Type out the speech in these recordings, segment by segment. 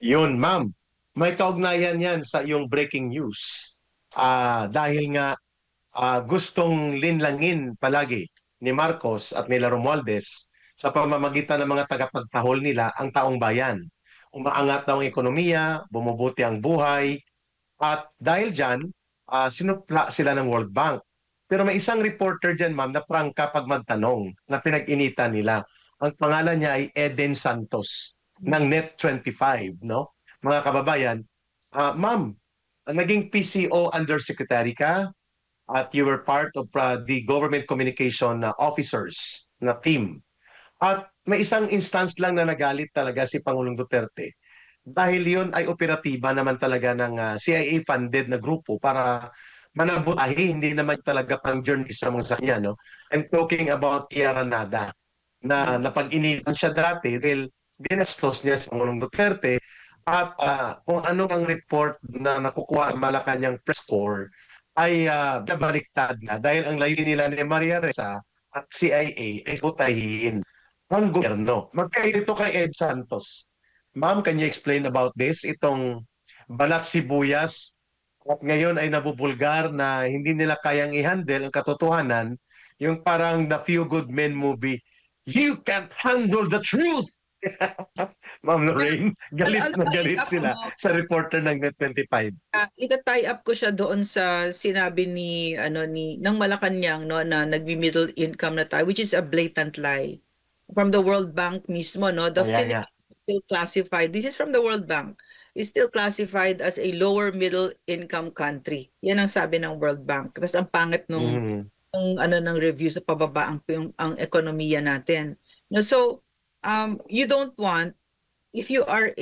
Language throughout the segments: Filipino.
Yun, ma'am. May kaugnayan yan sa iyong breaking news. Dahil nga gustong linlangin palagi ni Marcos at nila Romualdez sa pamamagitan ng mga tagapagtahol nila ang taong bayan. Umaangat daw ang ekonomiya, bumubuti ang buhay, at dahil dyan, sinupla sila ng World Bank. Pero may isang reporter dyan, ma'am, na prangka pag magtanong na pinag-initan nila. Ang pangalan niya ay Eden Santos ng Net25, no? Mga kababayan, ma'am, naging PCO undersecretary ka at you were part of the government communication officers na team. At may isang instance lang na nagalit talaga si Pangulong Duterte dahil yun ay operatiba naman talaga ng CIA-funded na grupo para manabutahi, hindi naman talaga pang journalism sa kanya. No? I'm talking about Tiara Nada na napag-initan siya dati dahil binastos niya si Pangulong Duterte at kung ano ang report na nakukuha ang Malacanang press corps ay nabaliktad na dahil ang layunin nila ni Maria Ressa at CIA ay putahin ang gobyerno. Magkaito kay Ed Santos. Ma'am, can you explain about this? Itong Balak Sibuyas at ngayon ay nabubulgar na hindi nila kayang i-handle ang katotohanan, yung parang The Few Good Men movie, you can't handle the truth! Ma'am Lorraine, galit na galit sila sa reporter ng Net25. Ita-tie up ko siya doon sa sinabi ni ng Malacanang, no, na nagbi-middle income na tayo, which is a blatant lie from the World Bank mismo, no. The Philippines is still classified, this is from the World Bank, is still classified as a lower middle income country. Yan ang sabi ng World Bank. Tapos ang pangit nung ng review sa pababa ang ekonomiya natin. No, so you don't want, if you are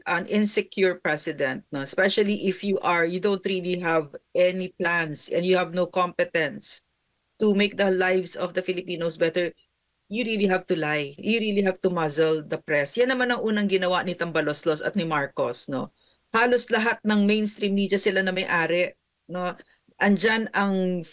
an insecure president, no, especially if you don't really have any plans and you have no competence to make the lives of the Filipinos better, you really have to lie. You really have to muzzle the press. Yan naman ang unang ginawa ni Tambaloslos at ni Marcos, no. Halos lahat ng mainstream media sila na may-ari, no. Andyan ang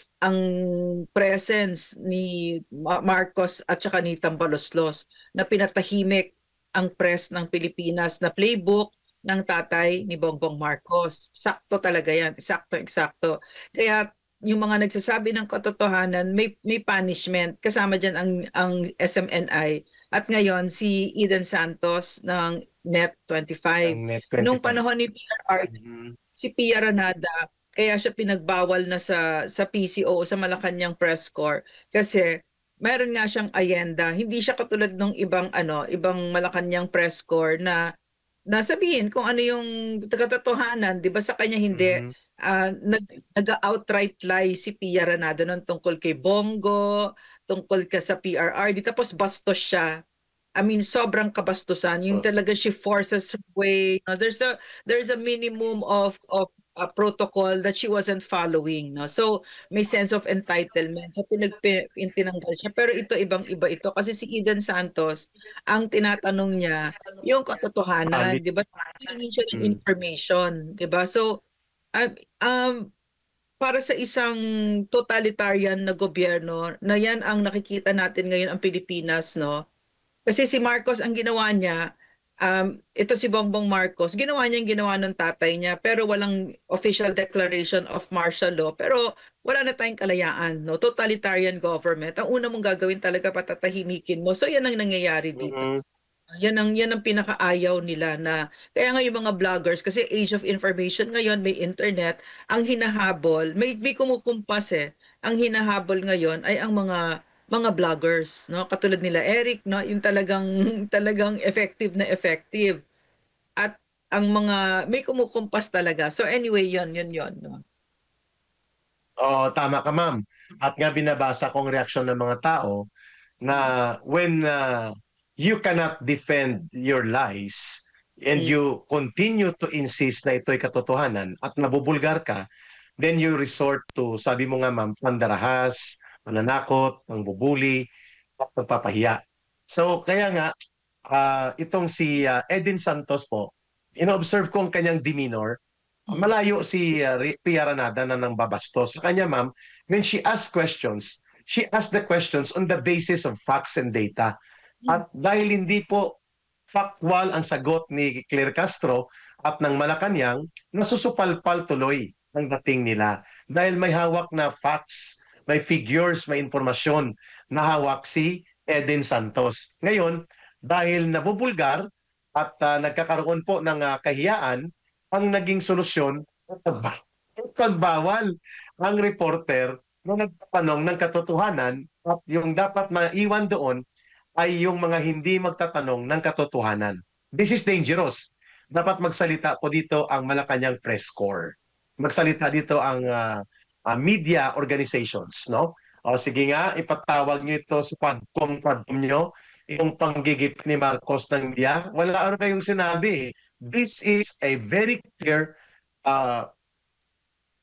presence ni Marcos at saka ni Tambaloslos na pinatahimik ang press ng Pilipinas na playbook ng tatay ni Bongbong Marcos. Sakto talaga yan. Eksakto. Kaya yung mga nagsasabi ng katotohanan, may punishment. Kasama dyan ang SMNI. At ngayon, si Eden Santos ng Net25. Nung panahon ni PRR, si Pia Ranada, kaya siya pinagbawal na sa PCO o sa Malacanang Press Corps kasi meron nga siyang agenda. Hindi siya katulad ng ibang Malacanang Press Corps na sabihin kung ano yung katotohanan, 'di ba? Sa kanya hindi. Nag-outright lie si Pia Ranada noon tungkol kay Bongo, tungkol ka sa PRRD, tapos bastos siya. I mean, sobrang kabastusan. Yung talaga she forces her way. No? There's a minimum of a protocol that she wasn't following, no. So may sense of entitlement, so tinanggal siya. Pero ito ibang-iba ito kasi si Eden Santos ang tinatanong niya yung katotohanan, 'di ba? Hingin siya ng information, 'di ba? So para sa isang totalitarian na gobyerno na yan ang nakikita natin ngayon ang Pilipinas, no. Kasi si Marcos ang ginawa niya, ito si Bongbong Marcos, ginawa niya yung ginawa ng tatay niya pero walang official declaration of martial law, pero wala na tayong kalayaan, no? Totalitarian government. Ang una mong gagawin talaga patatahimikin mo. So yan ang nangyayari dito. Yan ang pinakaayaw nila na kaya nga yung mga vloggers, kasi age of information ngayon, may internet, ang hinahabol, may kumukumpas ang hinahabol ngayon ay ang mga vloggers, no, katulad nila Eric, no, yung talagang effective na effective, at ang mga may kumukumpas talaga. So anyway, yon no. Oh, tama ka, ma'am. At nga binabasa kong reaksyon ng mga tao na when you cannot defend your lies and you continue to insist na ito'y katotohanan at nabubulgar ka, then you resort to, sabi mo nga, ma'am, pandarahas, mananakot, pangbubuli, at pagpapahiya. So kaya nga, itong si Eden Santos po, ino-observe ko ang kanyang demeanor, malayo si Pia Ranada na nang babastos. Sa kanya, ma'am, when she asks questions, she asks the questions on the basis of facts and data. At dahil hindi po factual ang sagot ni Claire Castro at ng Malacanang, nasusupalpal tuloy ang dating nila. Dahil may hawak na facts, may figures, may informasyon na hawak si Eden Santos. Ngayon, dahil nabubulgar at nagkakaroon po ng kahiyaan, ang naging solusyon, pagbawal ang reporter na nagtatanong ng katotohanan at yung dapat maiwan doon ay yung mga hindi magtatanong ng katotohanan. This is dangerous. Dapat magsalita po dito ang Malacanang Press Corps. Magsalita dito ang media organizations, no? O sige nga, ipatawag nyo ito sa pagkom nyo, yung panggigip ni Marcos ng media. Wala ano kayong sinabi. This is a very clear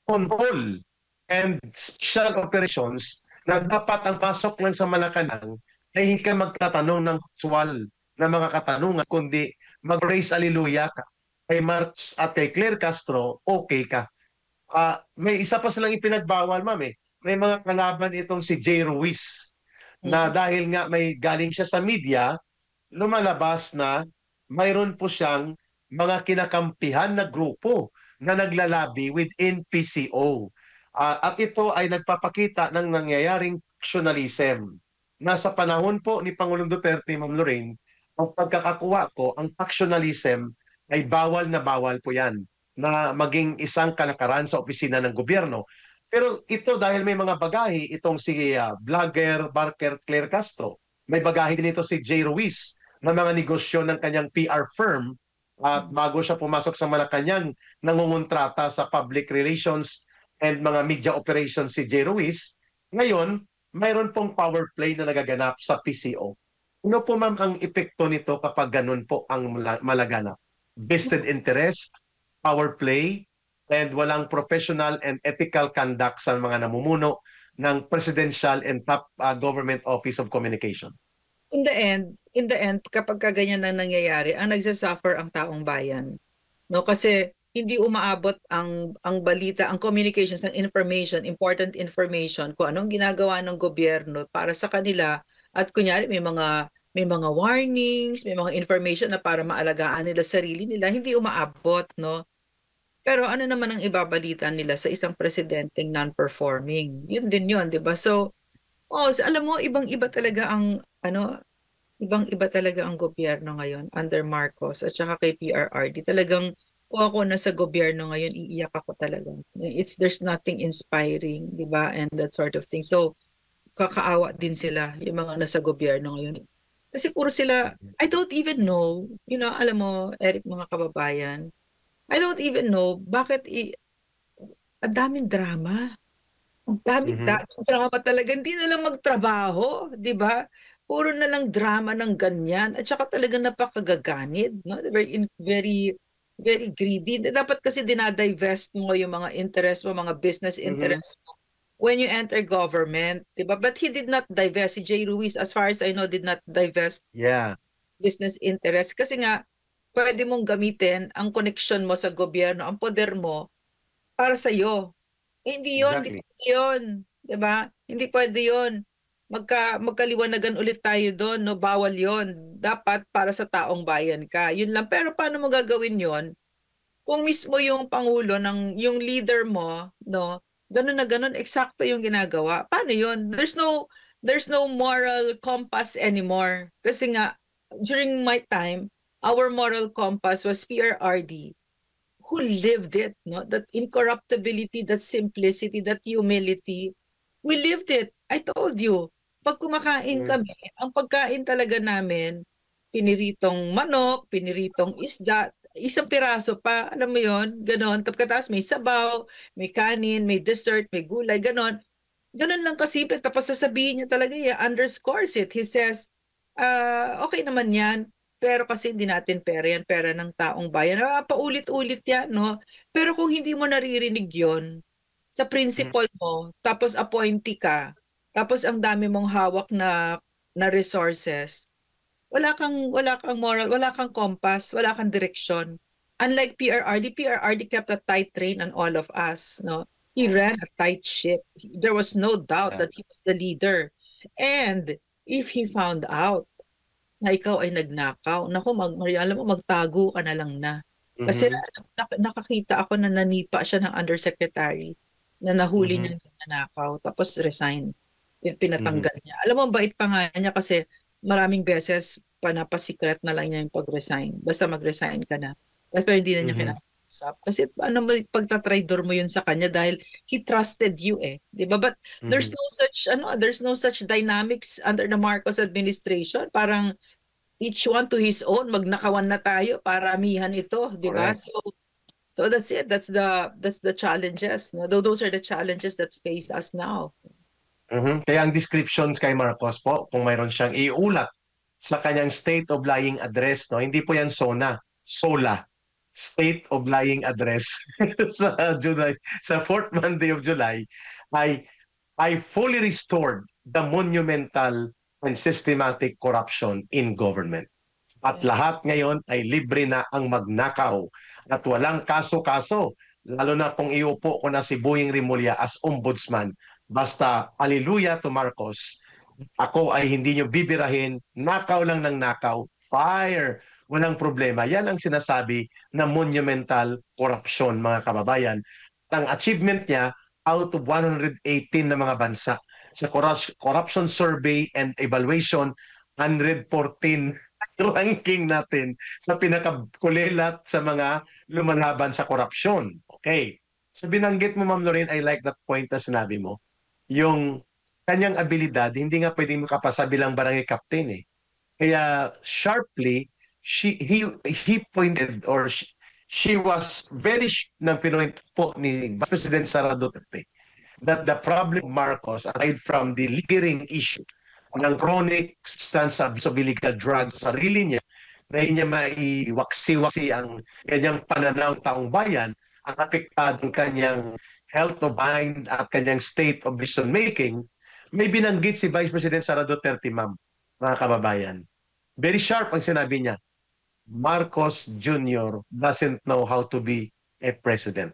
control and special operations na dapat ang pasok lang sa Malacanang ay hindi ka magtatanong ng actual na mga katanungan, kundi mag-raise alleluia ka. Kay Marcos at kay Claire Castro, okay ka. May isa pa silang ipinagbawal, ma'am eh. May mga kalaban itong si Jay Ruiz na dahil nga may galing siya sa media, lumalabas na mayroon po siyang mga kinakampihan na grupo na naglalabi within PCO. At ito ay nagpapakita ng nangyayaring factionalism. Nasa panahon po ni Pangulong Duterte, Ma'am Lorraine, ang pagkakakuha ko, ang factionalism ay bawal na bawal po yan na maging isang kalakaran sa opisina ng gobyerno. Pero ito dahil may mga bagahe, itong si vlogger Barker Claire Castro, may bagahe din ito si Jay Ruiz na mga negosyo ng kanyang PR firm at bago siya pumasok sa Malacanang, nangungontrata sa public relations and mga media operations si Jay Ruiz. Ngayon, mayroon pong power play na nagaganap sa PCO. Ano po ma'am ang epekto nito kapag ganun po ang malaganap? Vested interest, power play, and walang professional and ethical conduct sa mga namumuno ng Presidential and Top Government Office of Communication. In the end, kapag ganyan na nangyayari, ang nagsasuffer ang taong bayan. No, kasi hindi umaabot ang balita, ang communications, ang information, important information kung anong ginagawa ng gobyerno para sa kanila at kunyari may mga warnings, may mga information na para maalagaan nila sarili nila, hindi umaabot, no? Pero ano naman ang ibabalita nila sa isang presidenteng non-performing? Yun din yun, 'di ba? So, alam mo ibang-iba talaga ang ibang-iba talaga ang gobyerno ngayon under Marcos at saka kay PRRD. Talagang kung ako nasa gobyerno ngayon, iiyak ako talaga. There's nothing inspiring, 'di ba? And that sort of thing. So, kakaawa din sila yung mga nasa gobyerno ngayon. Kasi puro sila, I don't even know, alam mo, Eric, mga kababayan, I don't even know bakit ang daming drama. Ang daming drama talaga. Hindi na lang magtrabaho, 'di ba? Puro na lang drama ng ganyan. At saka talaga napakagaganid, no? Very, very, very greedy. Dapat kasi dinadivest mo yung mga interest mo, mga business interest mo when you enter government, 'di ba? But he did not divest. Si Jay Ruiz, as far as I know, did not divest business interest. Kasi nga, pwede mong gamitin ang connection mo sa gobyerno, ang poder mo para sa iyo. Hindi 'yon, Exactly. hindi pwede 'yon, 'di ba? Hindi pwede 'yon. Magkaliwanagan ulit tayo doon, no? Bawal 'yon. Dapat para sa taong bayan ka. 'Yun lang. Pero paano mo gagawin 'yon? Kung mismo yung pangulo yung leader mo, no? Ganun na ganun, eksakto yung ginagawa. Paano 'yon? There's no moral compass anymore. Kasi nga during my time, our moral compass was PRRD, who lived it, no? That incorruptibility, that simplicity, that humility. We lived it. I told you. Pag kumakain kami, ang pagkain talaga namin, piniritong manok, piniritong isda, isang piraso pa, alam mo yon, ganon. Tapos may sabaw, may kanin, may dessert, may gulay, ganon. Ganon lang kasimple. Tapos sasabihin niya talaga, underscores it. He says, okay naman yan, pero kasi hindi natin pera yan, pera ng taong bayan. Paulit-ulit yan, no? Pero kung hindi mo naririnig yon sa principal mo, tapos appointee ka, tapos ang dami mong hawak na resources, wala kang moral, wala kang compass, wala kang direksyon. Unlike PRRD kept a tight rein on all of us, no? He ran a tight ship. There was no doubt that he was the leader. And if he found out na ikaw ay nagnakaw. Naku, alam mo, magtago ka na lang na. Kasi Mhm. nakakita ako na nanipa siya ng undersecretary na nahuli Mhm. niya nanakaw tapos resign. Mhm. Pinatanggal niya. Alam mo, bait pa nga niya kasi maraming beses panapasikret na lang niya yung pag-resign. Basta mag-resign ka na. Pero hindi na niya Mhm. kinakausap. Kasi ano, pagtatraidor mo yun sa kanya dahil he trusted you eh. Di ba? But Mhm. there's no such dynamics under the Marcos administration. Parang each one to his own, magnakawan na tayo, paramihan ito, di ba? Correct. So that's it. That's the challenges. No? Those are the challenges that face us now. Mhm. Kaya ang descriptions kay Marcos po, kung mayroon siyang iulat sa kanyang State of Lying Address, no, hindi po yan SONA, SOLA, State of Lying Address sa July, sa fourth Monday of July, ay I fully restored the monumental and systematic corruption in government. At Yeah. lahat ngayon ay libre na ang magnakaw at walang kaso-kaso, lalo na kung iupo ko na si Boying Rimulya as ombudsman. Basta, hallelujah to Marcos, ako ay hindi nyo bibirahin, nakaw lang ng nakaw, fire, walang problema. Yan ang sinasabi na monumental corruption, mga kababayan. Ang achievement niya, out of 118 na mga bansa. Sa corruption survey and evaluation, 114 ranking natin sa pinakakulilat sa mga lumalaban sa korupsyon. Okay. So binanggit mo, Ma'am Lorraine, I like that point na sinabi mo. Yung kanyang abilidad, hindi nga pwedeng makapasa bilang barangay captain eh. Kaya sharply, he pointed or she was very ng pinoint po ni Vice President Sara Duterte that the problem of Marcos, aside from the littering issue ng chronic substance abuse of illegal drugs sa sarili niya, na hindi niya maiwaksi-waksi ang kanyang pananaw taong bayan, ang apektadong kanyang health of mind at kanyang state of decision making, may binanggit si Vice President Sara Duterte, ma'am, mga kababayan. Very sharp ang sinabi niya. Marcos Jr. doesn't know how to be a president.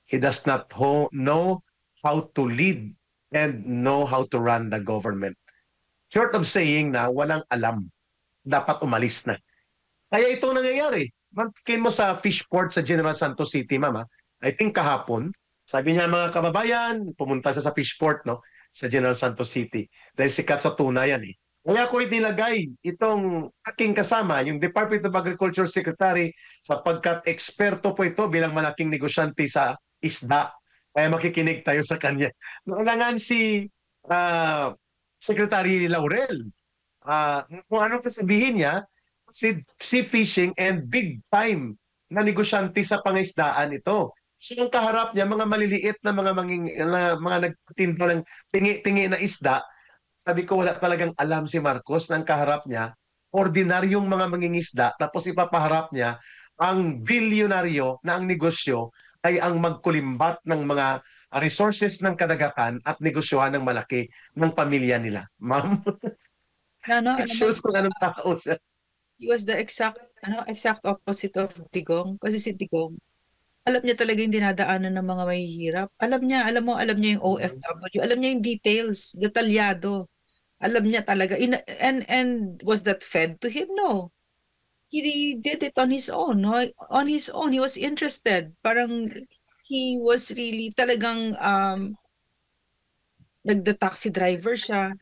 He does not know how to lead and know how to run the government. Short of saying na walang alam, dapat umalis na. Kaya ito nangyayari. Mantikin mo sa fishport sa General Santos City, mama. I think kahapon, sabi niya mga kababayan, pumunta siya sa fishport, no, sa General Santos City. Dahil sikat sa tuna yan eh. Kaya ko inilagay itong aking kasama, yung Department of Agriculture Secretary, sapagkat eksperto po ito bilang malaking negosyante sa isda. Kaya makikinig tayo sa kanya. Nakulangan si uh, Secretary Laurel. Kung anong sasabihin niya, sea fishing and big time na negosyante sa pangisdaan ito. So yung kaharap niya, mga maliliit na mga nagtitinda ng tingi-tingi na isda, sabi ko wala talagang alam si Marcos na ang kaharap niya, ordinaryong mga mangingisda, tapos ipapaharap niya ang bilyonaryo na ang negosyo ay ang magkulimbat ng mga resources ng kadagatan at negosyohan ng malaki ng pamilya nila. Ma'am, Na, no, it alam mo, shows kung anong tao siya. he was the exact opposite of Digong. Kasi si Digong, alam niya talaga yung dinadaanan ng mga mahihirap. Alam niya yung OFW. Alam niya yung details, detalyado. Alam niya talaga. And was that fed to him? No. He did it on his own. No? On his own, he was interested. Parang he was really talagang nagda-taxi driver siya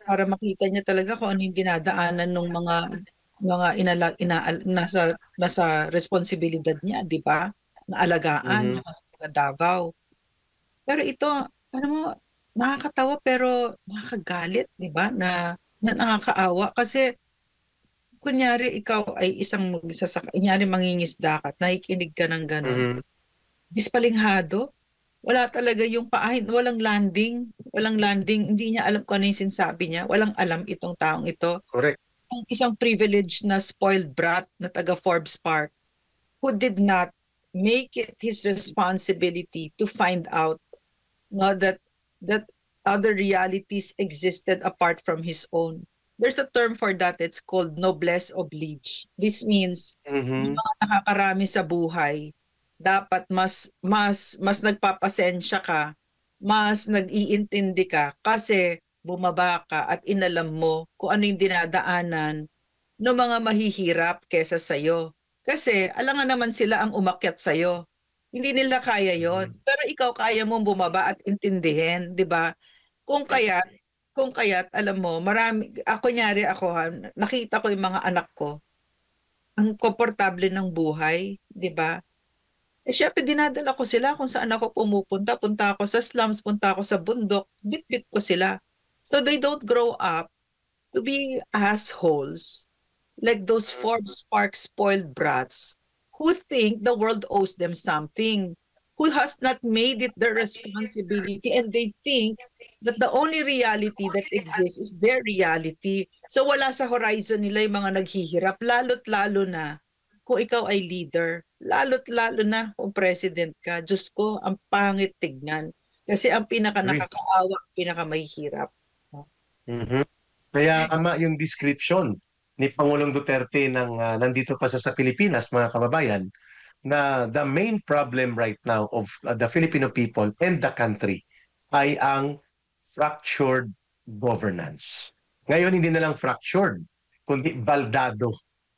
para makita niya talaga kung ano yung dinadaanan ng mga nasa responsibilidad niya, di ba? Na alagaan, Mhm. yung mga taga Davao. Pero ito, ano mo, nakakatawa pero nakakagalit, di ba? Na nakakaawa kasi kunyari ikaw ay isang kunyari mangingisda ka, at nakikinig ka ng ganon. Mhm. Dispalinghado, wala talaga yung paahin, walang landing, hindi niya alam kung ano yung sinasabi niya, walang alam itong taong ito. Correct. Ang isang privileged na spoiled brat na taga Forbes Park who did not make it his responsibility to find out no that other realities existed apart from his own. There's a term for that. It's called noblesse oblige. This means yung Mhm. mga nakakarami sa buhay, dapat mas nagpapasensya ka, mas nag-iintindi ka kasi bumaba ka at inalam mo kung ano yung dinadaanan ng mga mahihirap kesa sa'yo. Kasi alangan naman sila ang umakyat sa'yo. Hindi nila kaya yon. Pero ikaw kaya mong bumaba at intindihin, di ba? Kung kaya't, kung kaya't, alam mo, marami, kunyari ako ha, nakita ko yung mga anak ko, ang komportable ng buhay, di ba? Eh syempre dinadala ko sila kung saan ako pumupunta. Punta ako sa slums, punta ako sa bundok, bit-bit ko sila. So they don't grow up to be assholes like those Forbes Park spoiled brats who think the world owes them something, who has not made it their responsibility, and they think that the only reality that exists is their reality. So wala sa horizon nila yung mga naghihirap, lalo't lalo na kung ikaw ay leader, lalo't lalo na kung president ka. Diyos ko, ang pangit tignan. Kasi ang pinaka Agree. nakakaawa, pinaka mahihirap. Mhm. Kaya tama yung description ni Pangulong Duterte nandito pa sa Pilipinas, mga kababayan, na the main problem right now of the Filipino people and the country ay ang fractured governance. Ngayon, hindi na lang fractured, kundi baldado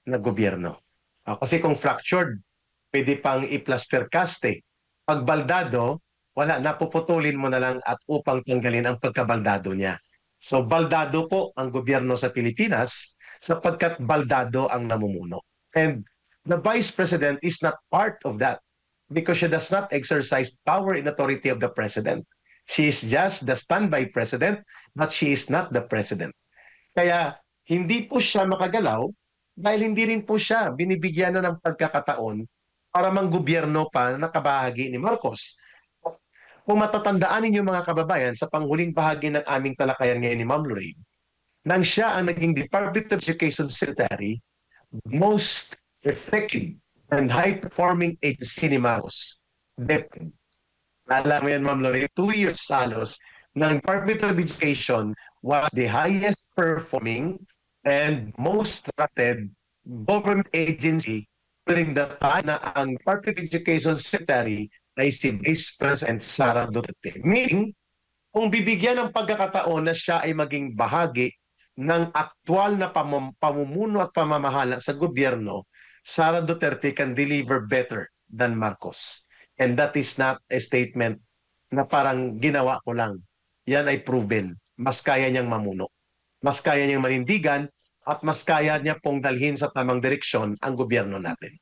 na gobyerno. Kasi kung fractured, pwede pang i-plaster caste. Pag baldado, wala, napuputulin mo na lang at upang tanggalin ang pagkabaldado niya. So baldado po ang gobyerno sa Pilipinas sapagkat baldado ang namumuno. And the Vice President is not part of that because she does not exercise power and authority of the President. She is just the standby President, but she is not the President. Kaya hindi po siya makagalaw dahil hindi rin po siya binibigyan na ng pagkakataon para manggobyerno pa na kabahagi ni Marcos. Kung matatandaan ninyo mga kababayan sa panghuling bahagi ng aming talakayan ngayon ni Ma'am Lorraine, nang siya ang naging Department of Education Secretary, most effective and high-performing agency ni Marcos. DepEd. Alam mo yan, Ma'am Lorraine, 2 years halos ng Department of Education was the highest performing and most trusted government agency during the time na ang Department of Education Secretary ay si Vice President Sara Duterte. Meaning, kung bibigyan ng pagkakataon na siya ay maging bahagi ng aktwal na pamumuno at pamamahala sa gobyerno, Sara Duterte can deliver better than Marcos. And that is not a statement na parang ginawa ko lang. Yan ay proven. Mas kaya niyang mamuno. Mas kaya niyang manindigan at mas kaya niya pong dalhin sa tamang direksyon ang gobyerno natin.